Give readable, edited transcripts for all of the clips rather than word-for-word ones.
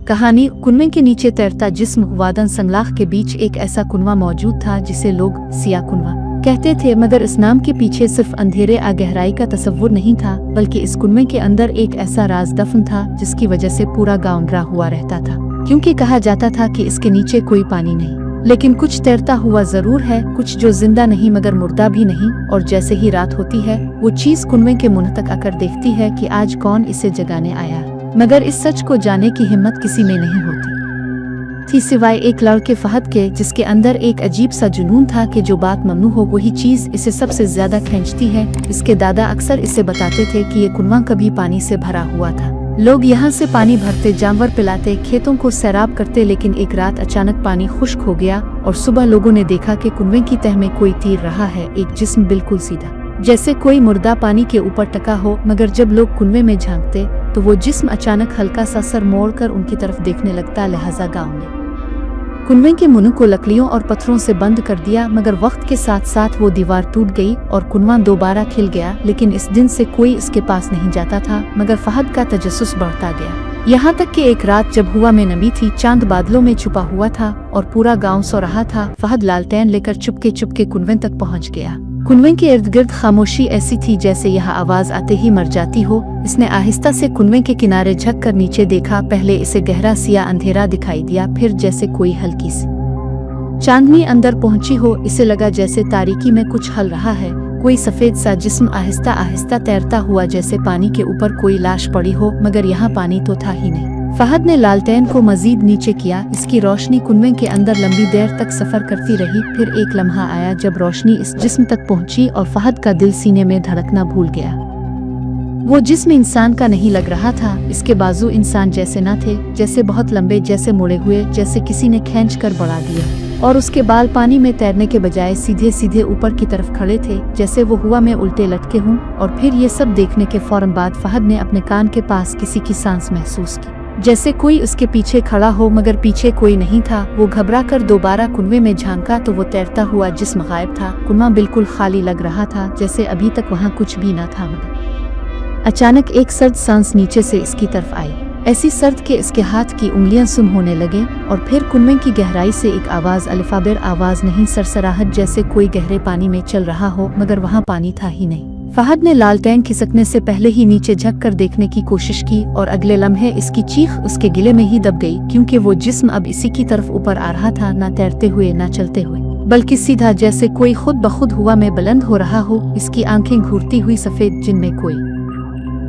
कहानी। कुनवे के नीचे तैरता जिस्म। वादन संगलाख के बीच एक ऐसा कुनवा मौजूद था जिसे लोग सिया कुनवा कहते थे, मगर इस नाम के पीछे सिर्फ अंधेरे आ गहराई का तस्वुर नहीं था, बल्कि इस कुनवे के अंदर एक ऐसा राज दफन था जिसकी वजह से पूरा गांव डरा हुआ रहता था, क्योंकि कहा जाता था कि इसके नीचे कोई पानी नहीं, लेकिन कुछ तैरता हुआ जरूर है, कुछ जो जिंदा नहीं मगर मुर्दा भी नहीं। और जैसे ही रात होती है वो चीज कुनवे के मुंह तक आकर देखती है कि आज कौन इसे जगाने आया, मगर इस सच को जाने की हिम्मत किसी में नहीं होती थी सिवाय एक लड़के फहद के, जिसके अंदर एक अजीब सा जुनून था कि जो बात ममनू हो वही चीज इसे सबसे ज्यादा खींचती है। इसके दादा अक्सर इसे बताते थे कि ये कुनवा कभी पानी से भरा हुआ था, लोग यहाँ से पानी भरते, जानवर पिलाते, खेतों को सैराब करते, लेकिन एक रात अचानक पानी खुश्क हो गया और सुबह लोगों ने देखा कि कुनवे की तह में कोई तीर रहा है, एक जिस्म बिल्कुल सीधा, जैसे कोई मुर्दा पानी के ऊपर टका हो। मगर जब लोग कुनवे में झांकते तो वो जिस्म अचानक हल्का सा सर मोड़कर उनकी तरफ देखने लगता। लिहाजा गांव ने कुनवे के मुंह को लकड़ियों और पत्थरों से बंद कर दिया, मगर वक्त के साथ साथ वो दीवार टूट गई और कुनवा दोबारा खिल गया। लेकिन इस दिन से कोई इसके पास नहीं जाता था, मगर फहद का तजस्सुस बढ़ता गया, यहाँ तक कि एक रात जब हुआ में नमी थी, चांद बादलों में छुपा हुआ था और पूरा गांव सो रहा था, फहद लालटेन लेकर चुपके कुनवे तक पहुँच गया। कुनवे के इर्द गिर्द खामोशी ऐसी थी जैसे यह आवाज आते ही मर जाती हो। इसने आहिस्ता से कुनवे के किनारे झुक कर नीचे देखा। पहले इसे गहरा सिया अंधेरा दिखाई दिया, फिर जैसे कोई हल्की सी चांदनी अंदर पहुंची हो। इसे लगा जैसे तारीकी में कुछ हल रहा है, कोई सफेद सा जिस्म आहिस्ता आहिस्ता तैरता हुआ, जैसे पानी के ऊपर कोई लाश पड़ी हो, मगर यहाँ पानी तो था ही नहीं। फहद ने लालटेन को मजीद नीचे किया। इसकी रोशनी कुनवे के अंदर लंबी देर तक सफर करती रही। फिर एक लम्हा आया जब रोशनी इस जिस्म तक पहुंची और फहद का दिल सीने में धड़कना भूल गया। वो जिस्म इंसान का नहीं लग रहा था, इसके बाजू इंसान जैसे न थे, जैसे बहुत लंबे, जैसे मुड़े हुए, जैसे किसी ने खींच कर बढ़ा दिया। और उसके बाल पानी में तैरने के बजाय सीधे सीधे ऊपर की तरफ खड़े थे, जैसे वो हुआ में उल्टे लटके हों। और फिर ये सब देखने के फौरन बाद फहद ने अपने कान के पास किसी की सांस महसूस की, जैसे कोई उसके पीछे खड़ा हो, मगर पीछे कोई नहीं था। वो घबरा कर दोबारा कुनवे में झांका तो वो तैरता हुआ जिस्म गायब था। कुनवा बिल्कुल खाली लग रहा था, जैसे अभी तक वहाँ कुछ भी न था। मगर अचानक एक सर्द सांस नीचे से इसकी तरफ आई, ऐसी सर्द के इसके हाथ की उंगलियां सुन होने लगे। और फिर कुनवे की गहराई से एक आवाज, अलिफाबेर आवाज नहीं, सरसराहट, जैसे कोई गहरे पानी में चल रहा हो, मगर वहाँ पानी था ही नहीं। फहद ने लालटेन खिसकने से पहले ही नीचे झुक कर देखने की कोशिश की और अगले लम्हे इसकी चीख उसके गिले में ही दब गई, क्योंकि वो जिस्म अब इसी की तरफ ऊपर आ रहा था, ना तैरते हुए ना चलते हुए, बल्कि सीधा, जैसे कोई खुद बखुद हुआ में बुलंद हो रहा हो। इसकी आंखें घूरती हुई सफेद, जिनमें कोई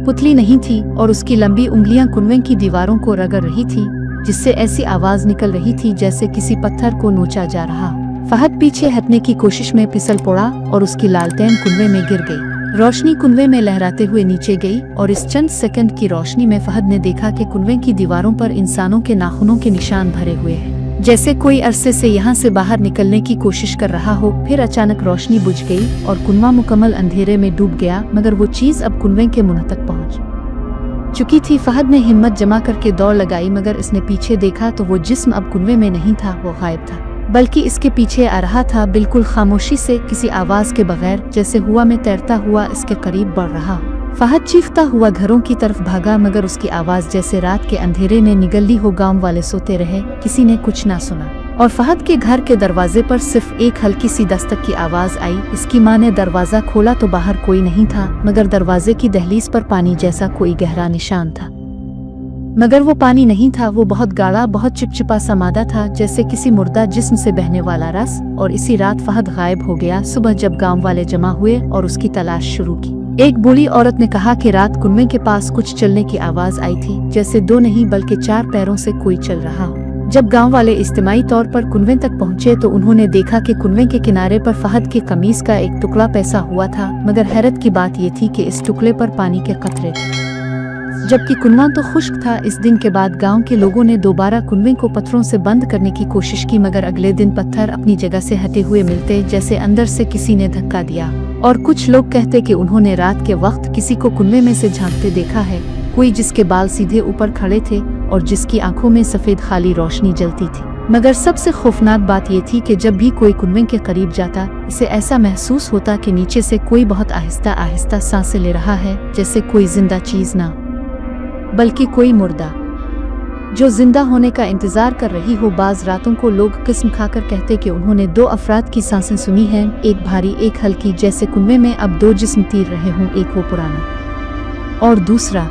पुतली नहीं थी, और उसकी लंबी उंगलियां कुनवे की दीवारों को रगड़ रही थी, जिससे ऐसी आवाज निकल रही थी जैसे किसी पत्थर को नोचा जा रहा हो। फहद पीछे हटने की कोशिश में फिसल पड़ा और उसकी लालटेन कुनवे में गिर गई। रोशनी कुनवे में लहराते हुए नीचे गई और इस चंद सेकंड की रोशनी में फहद ने देखा कि कुनवे की दीवारों पर इंसानों के नाखूनों के निशान भरे हुए हैं, जैसे कोई अरसे से यहाँ से बाहर निकलने की कोशिश कर रहा हो। फिर अचानक रोशनी बुझ गई और कुनवा मुकम्मल अंधेरे में डूब गया, मगर वो चीज अब कुनवे के मुंह तक पहुँच चुकी थी। फहद ने हिम्मत जमा करके दौड़ लगाई, मगर इसने पीछे देखा तो वो जिस्म अब कुनवे में नहीं था, वो गायब था, बल्कि इसके पीछे आ रहा था, बिल्कुल खामोशी से, किसी आवाज के बगैर, जैसे हुआ में तैरता हुआ इसके करीब बढ़ रहा हो। फहद चीखता हुआ घरों की तरफ भागा, मगर उसकी आवाज जैसे रात के अंधेरे ने निगल ली हो। गांव वाले सोते रहे, किसी ने कुछ ना सुना, और फहद के घर के दरवाजे पर सिर्फ एक हल्की सी दस्तक की आवाज आई। इसकी माँ ने दरवाजा खोला तो बाहर कोई नहीं था, मगर दरवाजे की दहलीज पर पानी जैसा कोई गहरा निशान था, मगर वो पानी नहीं था, वो बहुत गाढ़ा, बहुत चिपचिपा सा मादा था, जैसे किसी मुर्दा जिस्म से बहने वाला रस। और इसी रात फहद गायब हो गया। सुबह जब गांव वाले जमा हुए और उसकी तलाश शुरू की, एक बूढ़ी औरत ने कहा कि रात कुनवे के पास कुछ चलने की आवाज आई थी, जैसे 2 नहीं बल्कि 4 पैरों से कोई चल रहा हो। जब गांव वाले इज्तिमाई तौर पर कुनवे तक पहुंचे तो उन्होंने देखा कि कुनवे के किनारे पर फहद की कमीज का एक टुकड़ा पैसा हुआ था, मगर हैरत की बात ये थी कि इस टुकड़े पर पानी के कतरे थे, जबकि कुनवा तो खुश्क था। इस दिन के बाद गांव के लोगों ने दोबारा कुनवे को पत्थरों से बंद करने की कोशिश की, मगर अगले दिन पत्थर अपनी जगह से हटे हुए मिलते, जैसे अंदर से किसी ने धक्का दिया। और कुछ लोग कहते कि उन्होंने रात के वक्त किसी को कुनवे में से झांकते देखा है, कोई जिसके बाल सीधे ऊपर खड़े थे और जिसकी आंखों में सफेद खाली रोशनी जलती थी। मगर सबसे खौफनाक बात ये थी कि जब भी कोई कुनवे के करीब जाता, इसे ऐसा महसूस होता कि नीचे से कोई बहुत आहिस्ता आहिस्ता सांसें ले रहा है, जैसे कोई जिंदा चीज ना बल्कि कोई मुर्दा। जो जिंदा होने का इंतजार कर रही हो। बाज रातों को लोग किस्म खाकर कहते कि उन्होंने 2 अफराद की सांसें सुनी हैं, एक भारी एक हल्की, जैसे कुएं में अब 2 जिस्म तीर रहे हों, एक वो पुराना और दूसरा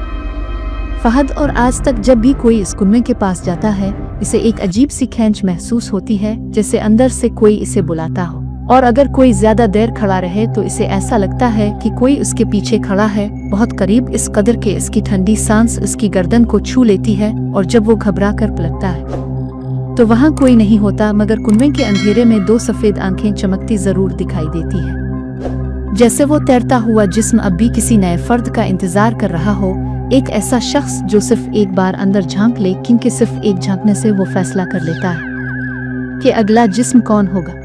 फहद। और आज तक जब भी कोई इस कुएं के पास जाता है, इसे एक अजीब सी खींच महसूस होती है, जैसे अंदर से कोई इसे बुलाता हो। और अगर कोई ज्यादा देर खड़ा रहे तो इसे ऐसा लगता है कि कोई उसके पीछे खड़ा है, बहुत करीब, इस कदर के इसकी ठंडी सांस उसकी गर्दन को छू लेती है। और जब वो घबरा कर पलटता है तो वहाँ कोई नहीं होता, मगर कुएं के अंधेरे में 2 सफेद आंखें चमकती जरूर दिखाई देती है, जैसे वो तैरता हुआ जिस्म अब भी किसी नए फर्द का इंतजार कर रहा हो। एक ऐसा शख्स जो सिर्फ एक बार अंदर झांक ले, क्योंकि सिर्फ एक झांकने से वो फैसला कर लेता है कि अगला जिस्म कौन होगा।